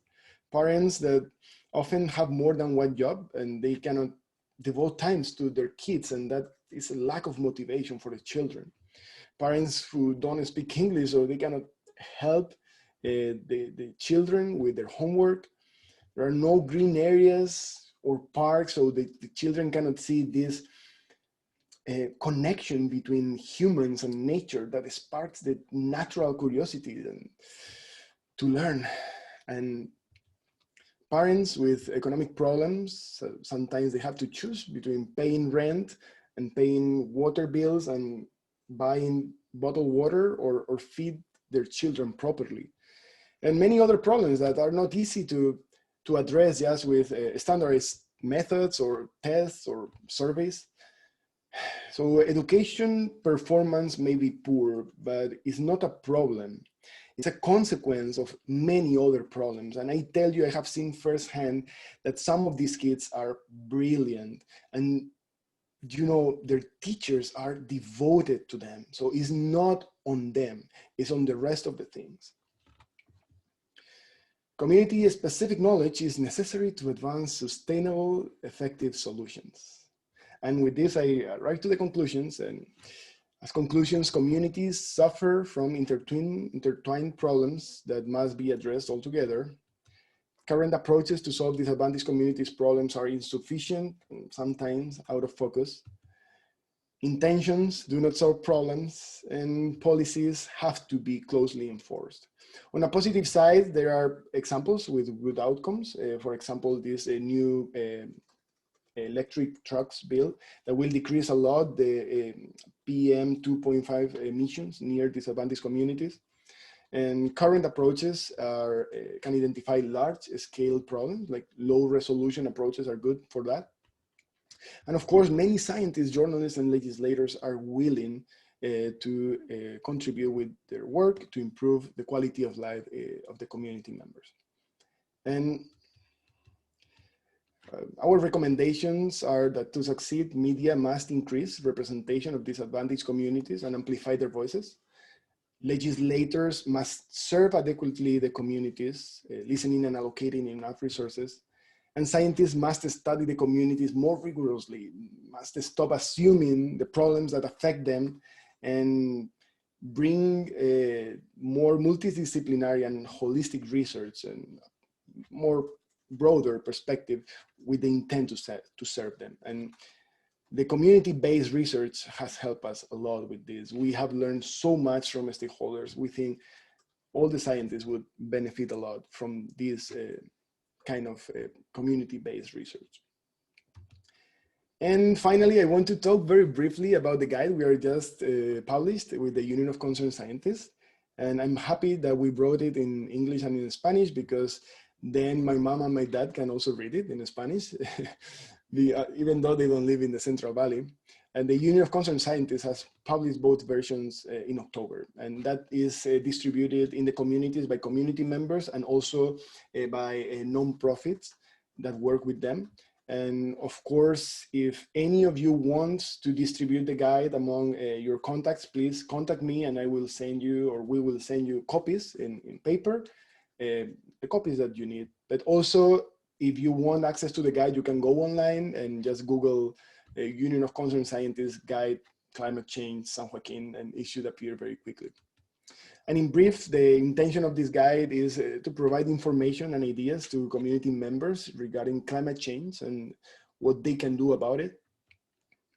Parents that often have more than one job and they cannot devote times to their kids, and that is a lack of motivation for the children. Parents who don't speak English, so they cannot help the children with their homework. There are no green areas or parks, so the children cannot see this connection between humans and nature that sparks the natural curiosity and to learn. And parents with economic problems, sometimes they have to choose between paying rent and paying water bills and buying bottled water or feed their children properly. And many other problems that are not easy to address just with standardized methods or tests or surveys. So education performance may be poor, but it's not a problem. It's a consequence of many other problems. And I tell you, I have seen firsthand that some of these kids are brilliant, and you know, their teachers are devoted to them. So it's not on them, it's on the rest of the things. Community-specific knowledge is necessary to advance sustainable, effective solutions. And with this, I arrive to the conclusions. And as conclusions, communities suffer from intertwined problems that must be addressed altogether. Current approaches to solve disadvantaged communities' problems are insufficient and sometimes out of focus. Intentions do not solve problems, and policies have to be closely enforced. On a positive side, there are examples with good outcomes. For example, this new electric trucks bill that will decrease a lot the PM 2.5 emissions near disadvantaged communities. And current approaches can identify large-scale problems, like low-resolution approaches are good for that. And of course, many scientists, journalists, and legislators are willing to contribute with their work to improve the quality of life of the community members. And our recommendations are that to succeed, media must increase representation of disadvantaged communities and amplify their voices. Legislators must serve adequately the communities, listening and allocating enough resources. And scientists must study the communities more rigorously, must stop assuming the problems that affect them, and bring more multidisciplinary and holistic research and more broader perspective with the intent to serve them. And The community-based research has helped us a lot with this. We have learned so much from stakeholders. We think all the scientists would benefit a lot from this kind of community-based research. And finally, I want to talk very briefly about the guide we are just published with the Union of Concerned Scientists. And I'm happy that we brought it in English and in Spanish, because then my mom and my dad can also read it in Spanish, even though they don't live in the Central Valley. And the Union of Concerned Scientists has published both versions in October. And that is distributed in the communities by community members and also by non-profits that work with them. And of course, if any of you want to distribute the guide among your contacts, please contact me and I will send you, or we will send you copies in paper, the copies that you need. But also, if you want access to the guide, you can go online and just Google Union of Concerned Scientists Guide, Climate Change, San Joaquin, and it should appear very quickly. And in brief, the intention of this guide is to provide information and ideas to community members regarding climate change and what they can do about it.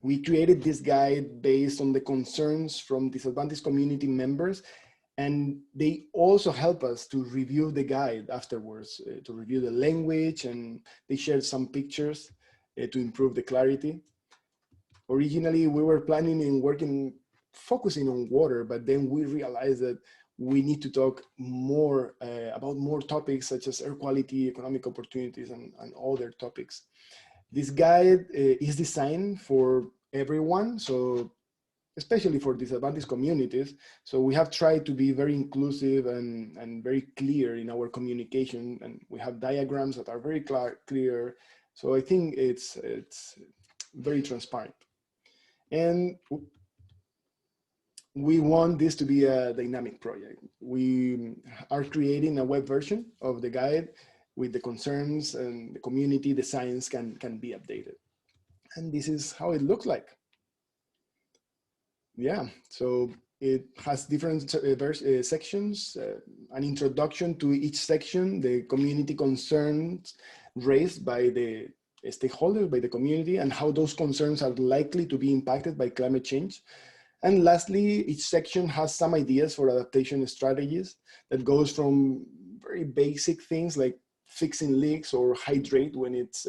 We created this guide based on the concerns from disadvantaged community members, and they also help us to review the guide afterwards, to review the language, and they shared some pictures to improve the clarity. Originally, we were planning and focusing on water, but then we realized that we need to talk more about more topics such as air quality, economic opportunities, and other topics. This guide is designed for everyone, so especially for disadvantaged communities. So we have tried to be very inclusive and very clear in our communication, and we have diagrams that are very clear. So I think it's very transparent. And we want this to be a dynamic project. We are creating a web version of the guide with the concerns and the community, the science can be updated. And this is how it looks like. Yeah, so it has different sections, an introduction to each section, the community concerns raised by the stakeholders, by the community, and how those concerns are likely to be impacted by climate change. And lastly, each section has some ideas for adaptation strategies that goes from very basic things like fixing leaks or hydrate when it's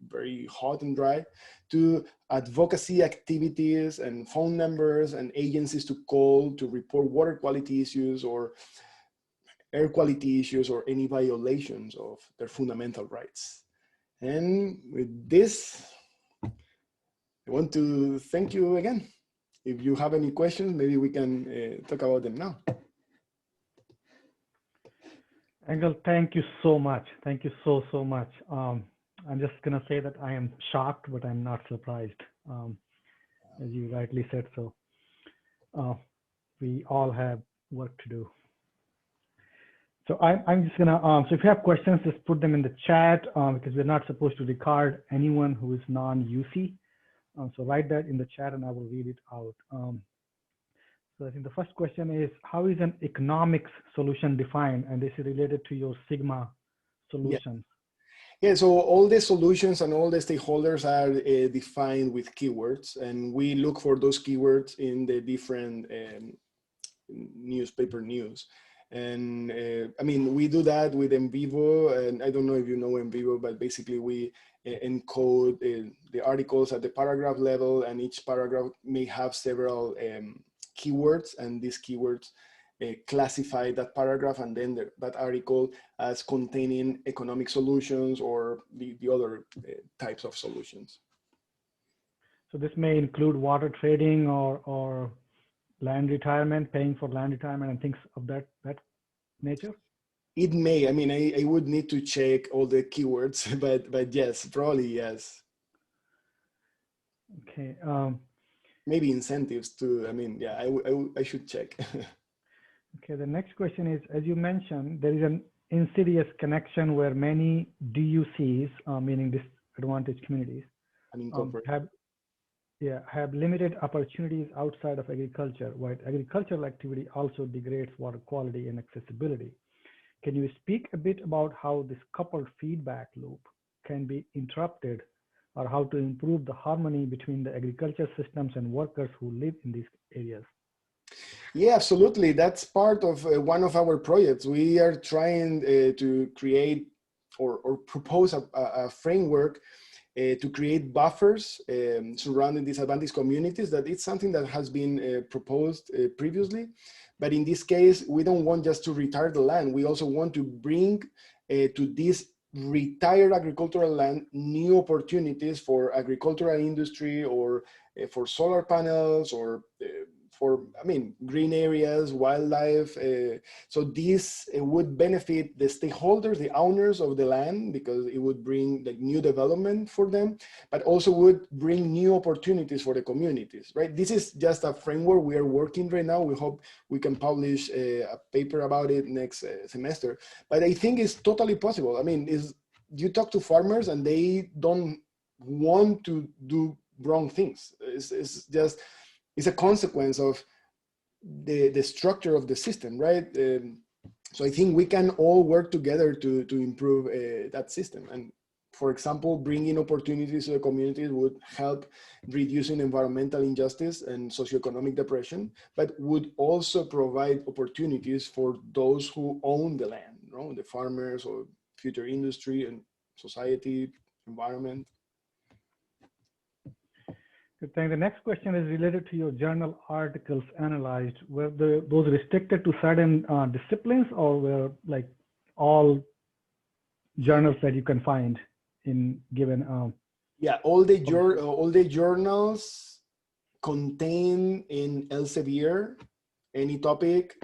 very hot and dry, to advocacy activities and phone numbers and agencies to call to report water quality issues or air quality issues or any violations of their fundamental rights. And with this, I want to thank you again. If you have any questions, maybe we can talk about them now. Engel, thank you so much. Thank you so much. I'm just gonna say that I am shocked, but I'm not surprised, as you rightly said. So we all have work to do. So I'm just gonna, so if you have questions, just put them in the chat, because we're not supposed to record anyone who is non-UC. So write that in the chat and I will read it out. So I think the first question is, how is an economics solution defined? And this is related to your Sigma solutions. Yeah, so all the solutions and all the stakeholders are defined with keywords, and we look for those keywords in the different newspaper news. And I mean, we do that with NVivo, and I don't know if you know NVivo, but basically we encode the articles at the paragraph level, and each paragraph may have several keywords, and these keywords classify that paragraph and then that article as containing economic solutions or the other types of solutions. So this may include water trading or land retirement, paying for land retirement and things of that nature? It may. I mean, I would need to check all the keywords, but yes, probably yes. Okay. Maybe incentives too. I mean, yeah, I should check. Okay, the next question is, as you mentioned, there is an insidious connection where many DUCs, meaning disadvantaged communities, have limited opportunities outside of agriculture, while agricultural activity also degrades water quality and accessibility. Can you speak a bit about how this coupled feedback loop can be interrupted or how to improve the harmony between the agriculture systems and workers who live in these areas? Yeah, absolutely. That's part of one of our projects. We are trying to create or propose a framework to create buffers surrounding disadvantaged communities. That it's something that has been proposed previously. But in this case, we don't want just to retire the land. We also want to bring to this retired agricultural land new opportunities for agricultural industry or for solar panels or for, I mean, green areas, wildlife. So this would benefit the stakeholders, the owners of the land, because it would bring like new development for them, but also would bring new opportunities for the communities, right? This is just a framework we are working right now. We hope we can publish a paper about it next semester, but I think it's totally possible. I mean, you talk to farmers and they don't want to do wrong things. It's just, it's a consequence of the structure of the system, right? So I think we can all work together to improve that system. And for example, bringing opportunities to the communities would help reducing environmental injustice and socioeconomic depression, but would also provide opportunities for those who own the land, you know, the farmers or future industry and society, environment. Thank. The next question is related to your journal articles analyzed. Were those restricted to certain disciplines, or were like all journals that you can find in given? Yeah, all the journals contain in Elsevier any topic.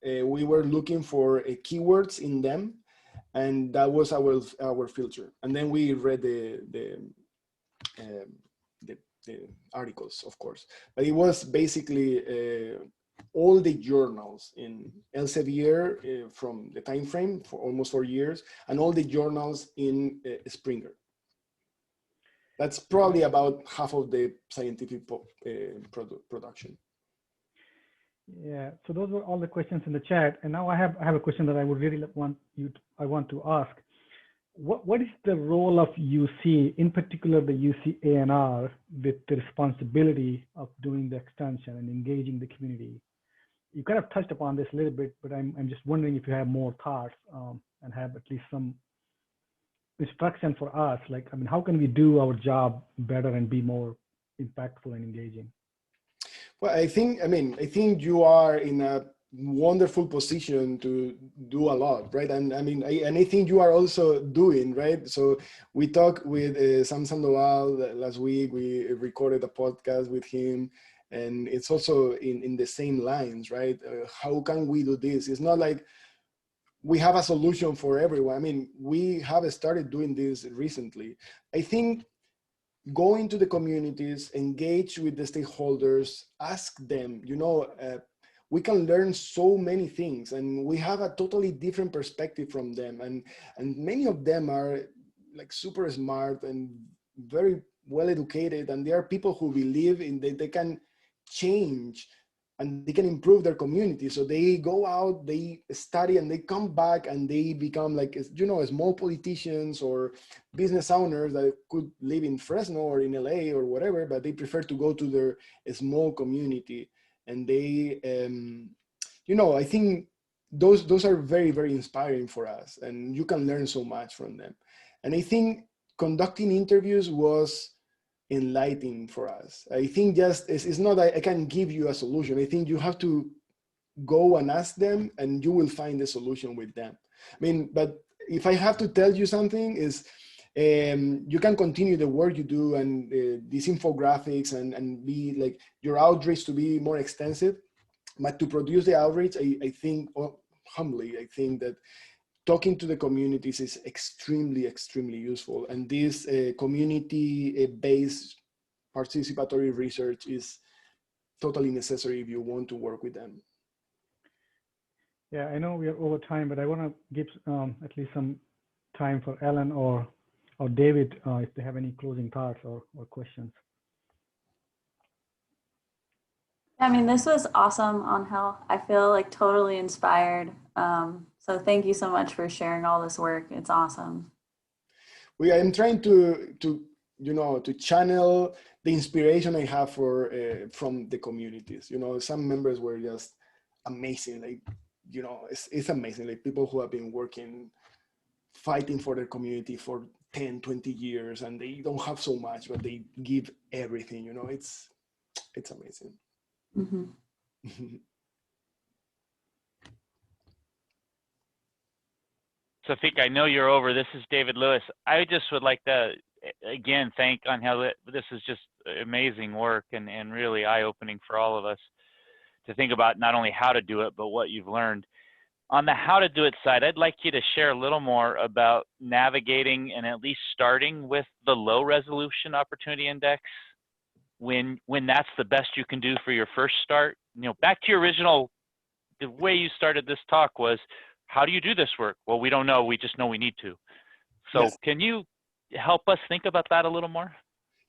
We were looking for keywords in them, and that was our filter. And then we read the articles, of course. But it was basically all the journals in Elsevier from the time frame for almost 4 years, and all the journals in Springer. That's probably about half of the scientific production. Yeah, so those were all the questions in the chat, and now I have a question that I would really want to ask. What is the role of UC, in particular the UC ANR, with the responsibility of doing the extension and engaging the community? You kind of touched upon this a little bit, but I'm just wondering if you have more thoughts and have at least some instruction for us. Like, I mean, how can we do our job better and be more impactful and engaging? Well, I think you are in a wonderful position to do a lot, right? And I mean, I think you are also doing, right? So we talked with Sam Sandoval last week. We recorded a podcast with him, and it's also in the same lines, right? How can we do this? It's not like we have a solution for everyone. I mean, we have started doing this recently. I think going to the communities, engage with the stakeholders, ask them, you know, we can learn so many things, and we have a totally different perspective from them. And many of them are like super smart and very well educated, and they are people who believe in that they can change and they can improve their community. So they go out, they study, and they come back, and they become like, you know, small politicians or business owners that could live in Fresno or in LA or whatever, but they prefer to go to their small community. And they, you know, I think those are very, very inspiring for us, and you can learn so much from them. And I think conducting interviews was enlightening for us. I think just it's not I can give you a solution. I think you have to go and ask them, and you will find the solution with them. I mean, but if I have to tell you something is, you can continue the work you do and these infographics and be like your outreach to be more extensive, but to produce the outreach, I think, humbly, I think that talking to the communities is extremely, extremely useful. And this community-based participatory research is totally necessary if you want to work with them. Yeah, I know we are over time, but I want to give at least some time for Ellen or David if they have any closing thoughts or questions. I mean, this was awesome, Angel. I feel like totally inspired. So thank you so much for sharing all this work. It's awesome. I'm trying to you know, to channel the inspiration I have for from the communities. You know, some members were just amazing. Like, you know, it's amazing. Like people who have been working, fighting for their community for 10, 20 years, and they don't have so much, but they give everything. You know, it's amazing. Mm-hmm. So, Fika, I know you're over. This is David Lewis. I just would like to, again, thank Angel. This is just amazing work and really eye-opening for all of us to think about not only how to do it, but what you've learned. On the how to do it side, I'd like you to share a little more about navigating and at least starting with the low resolution opportunity index when that's the best you can do for your first start. You know, back to your original, the way you started this talk was, how do you do this work? Well, we don't know. We just know we need to. So Yes. Can you help us think about that a little more?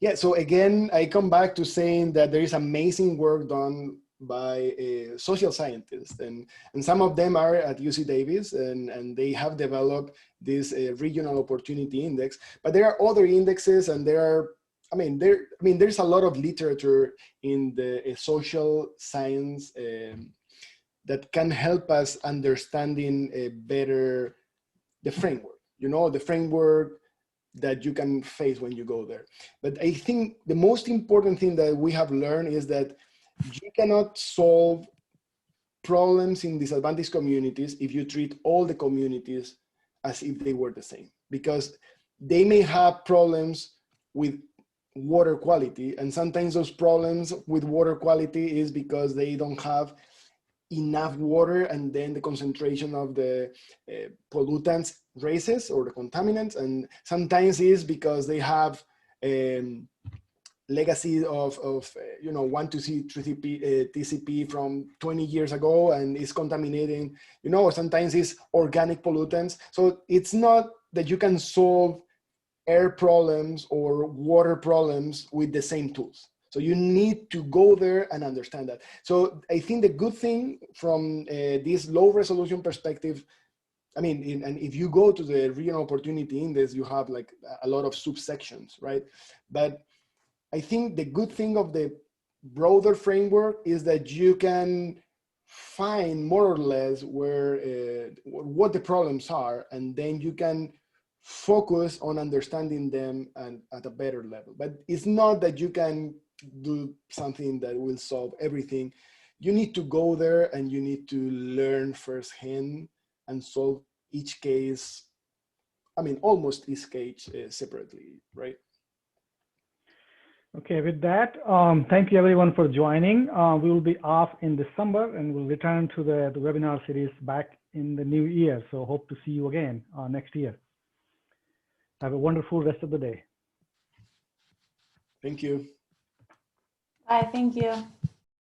Yeah, so again, I come back to saying that there is amazing work done by social scientists, and some of them are at UC Davis, and they have developed this regional opportunity index. But there are other indexes, and there's a lot of literature in the social science that can help us understanding better the framework. You know, the framework that you can face when you go there. But I think the most important thing that we have learned is that you cannot solve problems in disadvantaged communities if you treat all the communities as if they were the same, because they may have problems with water quality, and sometimes those problems with water quality is because they don't have enough water, and then the concentration of the pollutants raises, or the contaminants, and sometimes is because they have legacy of 1,2,3 TCP from 20 years ago and is contaminating, you know, or sometimes it's organic pollutants. So it's not that you can solve air problems or water problems with the same tools. So you need to go there and understand that. So I think the good thing from this low resolution perspective, I mean, and if you go to the regional opportunity index, you have like a lot of subsections, right? But I think the good thing of the broader framework is that you can find more or less where what the problems are, and then you can focus on understanding them and at a better level. But it's not that you can do something that will solve everything. You need to go there and you need to learn firsthand and solve each case, I mean, almost each case separately, right? Okay, with that, thank you everyone for joining. We will be off in December and we'll return to the webinar series back in the new year. So hope to see you again next year. Have a wonderful rest of the day. Thank you. Bye, thank you.